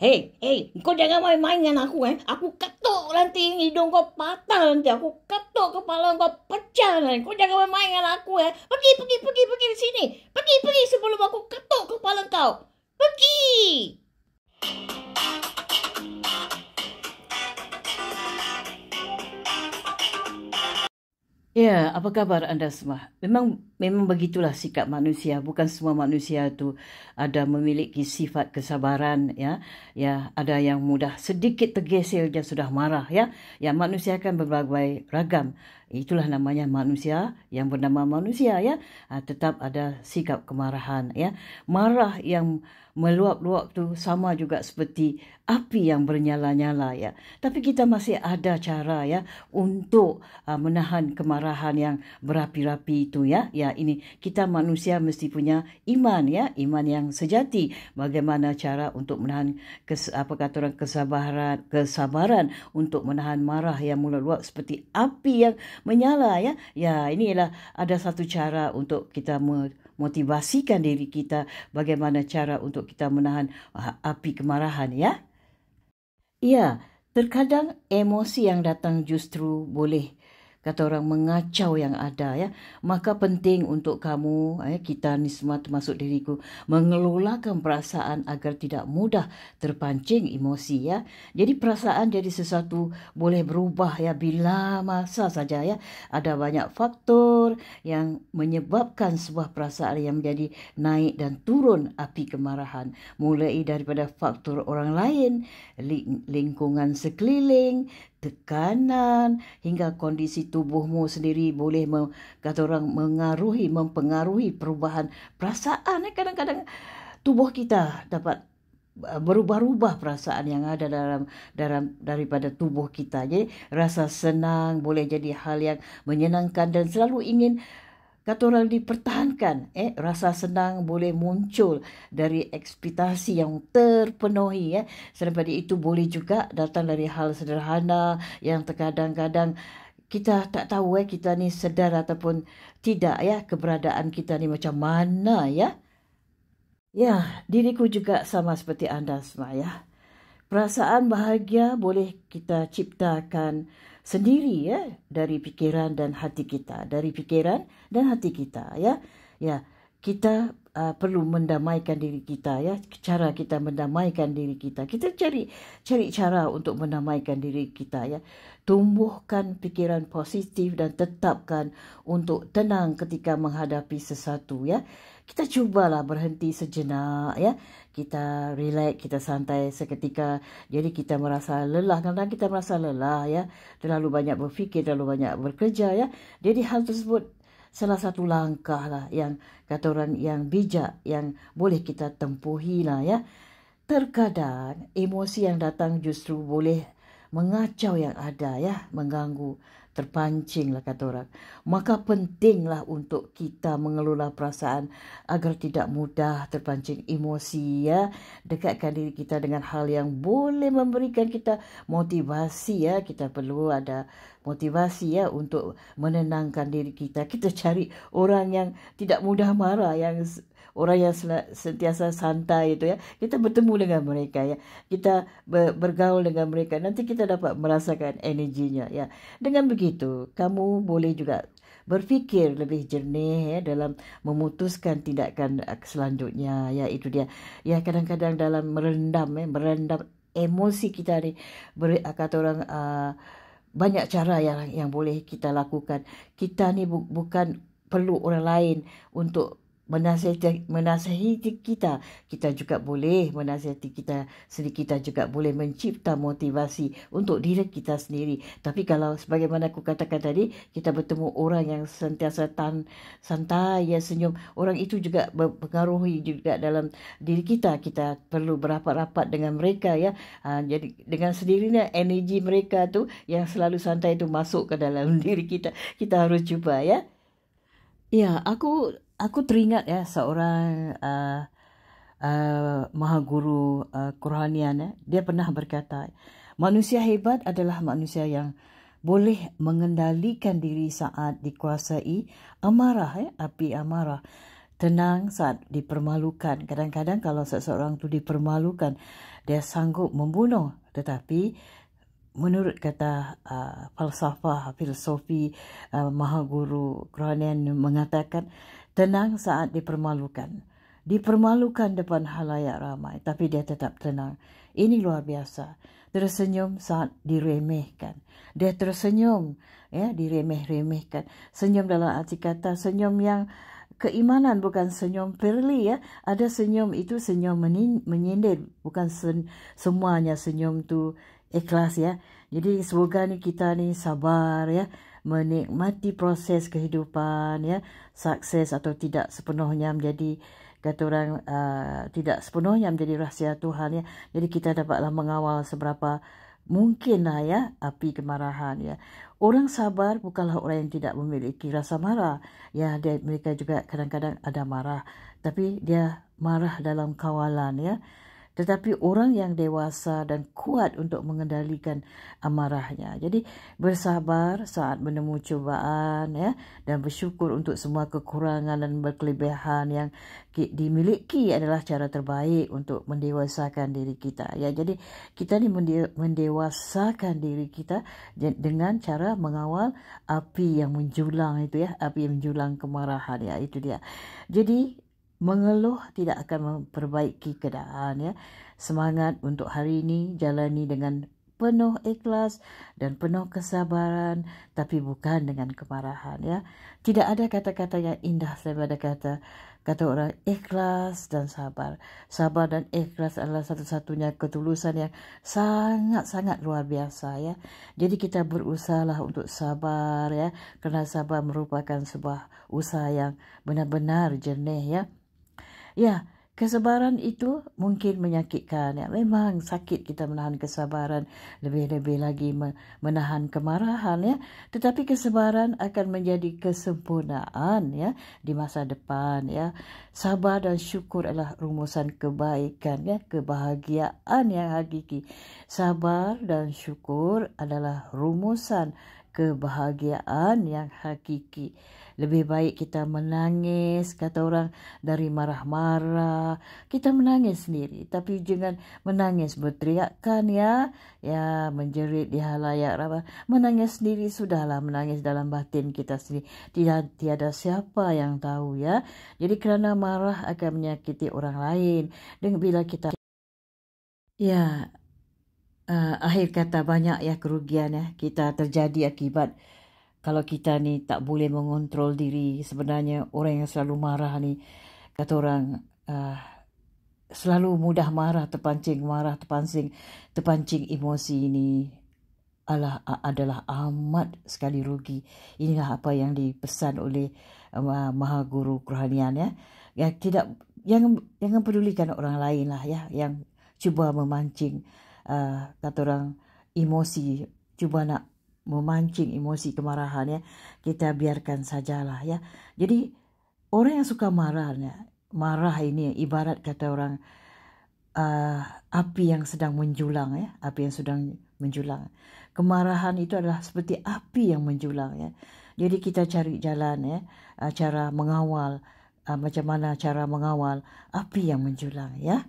Hei, hei, kau jangan main-main dengan aku Aku ketuk nanti hidung kau patah nanti. Aku ketuk kepala kau pecah nanti. Kau jangan main-main dengan aku Pergi di sini. Pergi sebelum aku ketuk kepala kau. Pergi. Ya, apa kabar anda semua? Memang begitulah sikap manusia. Bukan semua manusia itu ada memiliki sifat kesabaran, ya. Ya, ada yang mudah sedikit tergeser dia sudah marah, ya. Ya, manusia kan berbagai ragam. Itulah namanya manusia yang bernama manusia, ya. Tetap ada sikap kemarahan, ya. Marah yang meluap-luap tu sama juga seperti api yang bernyala-nyala, ya. Tapi kita masih ada cara, ya, untuk menahan kemarahan yang berapi-rapi itu, ya. Ya, ini kita manusia mesti punya iman, ya, iman yang sejati. Bagaimana cara untuk menahan kesabaran untuk menahan marah yang meluap seperti api yang menyala, ya. Ya, inilah ada satu cara untuk kita motivasikan diri kita bagaimana cara untuk kita menahan api kemarahan, ya. Ya, terkadang emosi yang datang justru boleh kata orang mengacau yang ada, ya. Maka penting untuk kamu, kita ni semua termasuk diriku, mengelolakan perasaan agar tidak mudah terpancing emosi, ya. Jadi perasaan jadi sesuatu boleh berubah, ya, bila masa saja, ya. Ada banyak faktor yang menyebabkan sebuah perasaan yang menjadi naik dan turun api kemarahan. Mulai daripada faktor orang lain, lingkungan sekeliling, tekanan hingga kondisi tubuhmu sendiri boleh kata orang mempengaruhi perubahan perasaan. Kadang-kadang tubuh kita dapat berubah-ubah perasaan yang ada dalam daripada tubuh kita. Jadi rasa senang boleh jadi hal yang menyenangkan dan selalu ingin kata orang dipertahankan. Rasa senang boleh muncul dari ekspektasi yang terpenuhi, ya. Selain daripada itu boleh juga datang dari hal sederhana yang terkadang-kadang kita tak tahu, kita ni sedar ataupun tidak, ya, keberadaan kita ni macam mana, ya. Ya, diriku juga sama seperti anda semua, ya. Perasaan bahagia boleh kita ciptakan sendiri, ya, dari fikiran dan hati kita. Dari fikiran dan hati kita, ya. Ya, kita perlu mendamaikan diri kita, ya. Cara kita mendamaikan diri kita. Kita cari cara untuk mendamaikan diri kita, ya. Tumbuhkan fikiran positif dan tetapkan untuk tenang ketika menghadapi sesuatu, ya. Kita cubalah berhenti sejenak, ya. Kita relax, kita santai seketika. Jadi kita merasa lelah. Kadang-kadang kita merasa lelah, ya. Terlalu banyak berfikir, terlalu banyak bekerja, ya. Jadi hal tersebut salah satu langkah lah yang kata orang yang bijak yang boleh kita tempuhi lah, ya. Terkadang emosi yang datang justru boleh mengacau yang ada, ya, mengganggu, terpancing lah kata orang. Maka pentinglah untuk kita mengelola perasaan agar tidak mudah terpancing emosi, ya. Dekatkan diri kita dengan hal yang boleh memberikan kita motivasi, ya. Kita perlu ada motivasi, ya, untuk menenangkan diri kita. Kita cari orang yang tidak mudah marah, orang yang sentiasa santai itu, ya. Kita bertemu dengan mereka, ya. Kita bergaul dengan mereka. Nanti kita dapat merasakan energinya, ya. Dengan begitu, kamu boleh juga berfikir lebih jernih, ya, dalam memutuskan tindakan selanjutnya, ya. Itu dia. Ya, kadang-kadang dalam merendam emosi kita ni, kata orang banyak cara yang boleh kita lakukan. Kita ni bukan perlu orang lain untuk menasihati kita. Kita juga boleh menasihati kita sendiri. Kita juga boleh mencipta motivasi untuk diri kita sendiri. Tapi kalau sebagaimana aku katakan tadi, kita bertemu orang yang sentiasa santai, ya, senyum, orang itu juga berpengaruhi juga dalam diri kita. Kita perlu berapat-rapat dengan mereka, ya. Jadi dengan sendirinya energi mereka tu yang selalu santai itu masuk ke dalam diri kita. Kita harus cuba, ya. Ya, aku teringat, ya, seorang maha guru kerohanian, ya. Dia pernah berkata, manusia hebat adalah manusia yang boleh mengendalikan diri saat dikuasai amarah, ya, api amarah. Tenang saat dipermalukan. Kadang-kadang kalau seseorang tu dipermalukan, dia sanggup membunuh. Tetapi menurut kata filosofi Maha Guru Kerohanian mengatakan, tenang saat dipermalukan. Dipermalukan depan halayak ramai, tapi dia tetap tenang. Ini luar biasa. Tersenyum saat diremehkan. Dia tersenyum, ya, diremeh-remehkan. Senyum dalam arti kata senyum yang keimanan, bukan senyum perli, ya. Ada senyum itu senyum menyindir, bukan semuanya senyum tu ikhlas, ya. Jadi semoga ni kita ni sabar, ya, menikmati proses kehidupan, ya, sukses atau tidak sepenuhnya menjadi, kata orang, tidak sepenuhnya menjadi rahsia Tuhan, ya. Jadi kita dapatlah mengawal seberapa mungkinlah, ya, api kemarahan, ya. Orang sabar bukanlah orang yang tidak memiliki rasa marah, ya. Mereka juga kadang-kadang ada marah, tapi dia marah dalam kawalan, ya. Tetapi orang yang dewasa dan kuat untuk mengendalikan amarahnya. Jadi bersabar saat menemui cubaan, ya, dan bersyukur untuk semua kekurangan dan berkelebihan yang dimiliki adalah cara terbaik untuk mendewasakan diri kita, ya. Jadi kita ni mendewasakan diri kita dengan cara mengawal api yang menjulang itu, ya, api yang menjulang kemarahan, ya, itu dia. Jadi mengeluh tidak akan memperbaiki keadaan, ya. Semangat untuk hari ini jalani dengan penuh ikhlas dan penuh kesabaran, tapi bukan dengan kemarahan, ya. Tidak ada kata-kata yang indah daripada kata orang ikhlas dan sabar. Sabar dan ikhlas adalah satu-satunya ketulusan yang sangat-sangat luar biasa, ya. Jadi kita berusahalah untuk sabar, ya, kerana sabar merupakan sebuah usaha yang benar-benar jernih, ya. Ya, kesabaran itu mungkin menyakitkan, ya. Memang sakit kita menahan kesabaran, lebih-lebih lagi menahan kemarahan, ya. Tetapi kesabaran akan menjadi kesempurnaan, ya, di masa depan, ya. Sabar dan syukur adalah rumusan kebaikan, ya, kebahagiaan yang hakiki. Sabar dan syukur adalah rumusan kebahagiaan yang hakiki. Lebih baik kita menangis, kata orang, dari marah-marah. Kita menangis sendiri, tapi jangan menangis berteriakan, ya, ya, menjerit di halayak ramai. Menangis sendiri sudahlah, menangis dalam batin kita sendiri. Tiada siapa yang tahu, ya. Jadi kerana marah akan menyakiti orang lain. Dan bila kita, ya, akhir kata banyak, ya, kerugian, ya, kita terjadi akibat kalau kita ni tak boleh mengontrol diri. Sebenarnya orang yang selalu marah ni, kata orang, selalu mudah marah, terpancing emosi ini adalah amat sekali rugi. Inilah apa yang dipesan oleh Maha Guru Kerohanian, ya. Ya, jangan pedulikan orang lain lah, ya, yang cuba memancing, kata orang, emosi, cuba nak memancing emosi kemarahan, ya. Kita biarkan sajalah, ya. Jadi orang yang suka marah ini ibarat, kata orang, api yang sedang menjulang, ya. Api yang sedang menjulang. Kemarahan itu adalah seperti api yang menjulang, ya. Jadi kita cari jalan, ya, cara mengawal, macam mana cara mengawal api yang menjulang, ya.